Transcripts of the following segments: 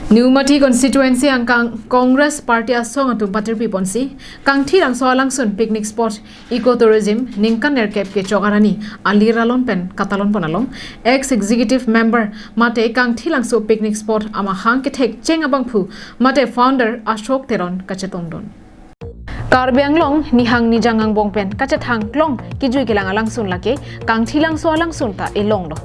Newmati constituency ang Congress Party asong atum patirpi ponsi Kangthilangso alangsun picnic spot ecotourism Ningkan Nerkep kechok arni aliralon pen katalon panalong ex-executive member mate Kangthilangso picnic spot amahang kethek chengabangphu mate founder Ashok Teron kachetongdon Karbianglong nihang nijangang bongpen kacethang klong kijui kilang alangsun lake Kangthilangso alangsun ta elong lo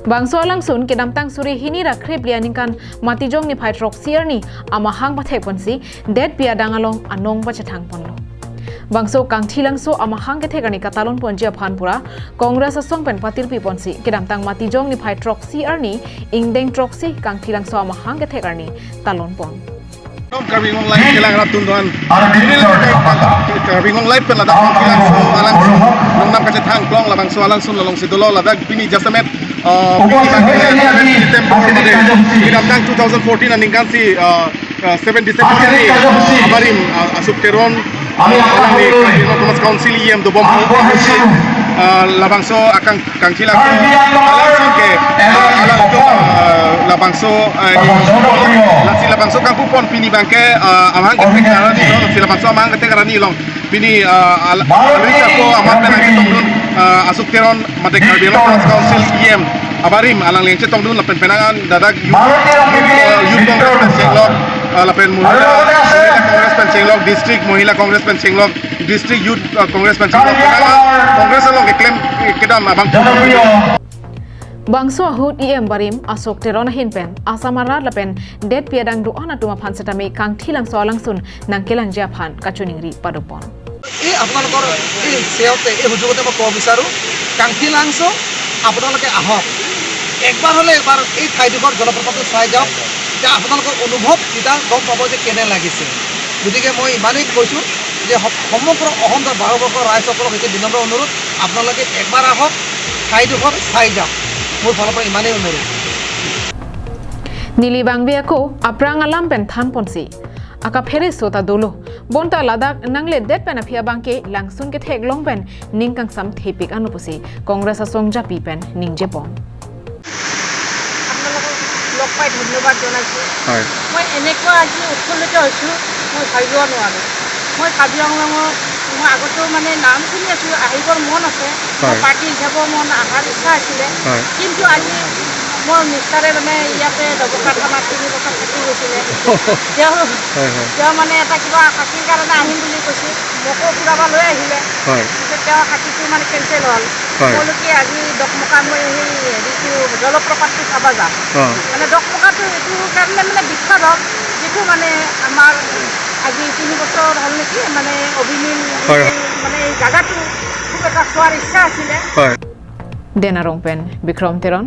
Bangso alangsun kedamtang suri hinira kriplia ningkan matijong ni paitrok sierni amahang pathek ponsi det pia dangalong anong bachatang ponlo Bangso Kangthilangso amahang kethekani katalon ponjia phanpura Congress asong pen patirpi ponsi kedamtang matijong ni paitrok sierni ingdeng troksi Kangthilangso amahang kethekarni talon pon Karbingong live kilang ratunduan. Karbingong live pen ladak Kangthilangso alangsun nong nam kacethang klong labangso alangsun lalong sidolo ladak pini jastamet Ningkan 2014 Ningkan si 7 December abarim Ashok Teron Thomas Council IM do bom labangso akang Kangthilangso alangsun ke labangso si labangso kangpupon pini bangke amahang kethek arani long si labangso amahang kethek arani long pini alrika ko amat penang tongdun Ashok Teron mate Kangthilangso Thomas Council IM abarim alang lengce tongdun lapen penangan dadak youth congress pensinglok lapen Mohila Congress pensinglok district Mohila Congress pensinglok district youth Congress pensinglok penangan Congress along klaim kedam abang Bangso ahut IM barim Ashok Teron hinpen asamara lapen det piadang doana tuma phansetame Kangthilangso alangsun nangkelang japhan kachuningri padupon আপোনালোকৰ এই সেওতে এই হুজুগতে মই কব বিচাৰো Kangthilangso আপোনালোকে আহক একবাৰ হলে এবাৰ এই ঠাইডোখৰ জলপ্ৰপাতটো চাই যাওক যে আপোনালোকৰ অনুভৱ কিটা গম পাব যে কেনে লাগিছে গতিকে মই ইমানেই কৈছো যে সমগ্ৰ অসমৰ 12 বৰ্ষৰ ৰাইজসকলক এটা বিনম্ৰ অনুৰোধ আপোনালোকে একবাৰ আহক ঠাইডোখৰ চাই যাওক মোৰ ফালৰ পৰা ইমানেই অনুৰোধ Nilibangbiako aprang alam pen than ponsi aka pheri sota dolo bonta ladak nangle det pen aphia bangke langsun ke thek long pen ningkang sam thepik anupusi Congress asong japi pen ningjepon লকপাই ধন্যবাদ জনাইছো মই এনেকুৱা আজি উৎফুল্লিত হৈছো মই ভাবিব নোৱাৰো মই কাজিৰঙা মই আগতো মানে নাম শুনি আছো আহিবৰ মন আছে পাৰ্টি যাব মন আহাৰ ইচ্ছা আছিলে কিন্তু আজি মই মিষ্টাৰে মানে ইয়াতে দবকাত আমাৰ 3 বছৰ থাকি গৈছিলে তেওঁ মানে এটা কিবা খাতিৰ কাৰণে আহিম বুলি কৈছে মোকো ফুৰাব লৈ আহিলে তেওঁ খাতিটো মানে কেঞ্চেল হ'ল তেওঁলোকে আজি দকমকা মই হেৰিটো জলপ্ৰপাতটো চাব যাম মানে দকমকাটো এইটো কাৰণে মানে বিখ্যাত হওক যিটো মানে আমাৰ আজি 3 বছৰ হ'ল নেকি মানে অভিনীল মানে এই জাগাটো খুব এটা চোৱাৰ ইচ্ছা আছিলে Denarong pen Bikram Teron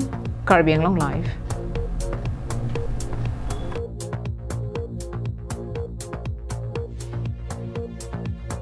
Karbianglong live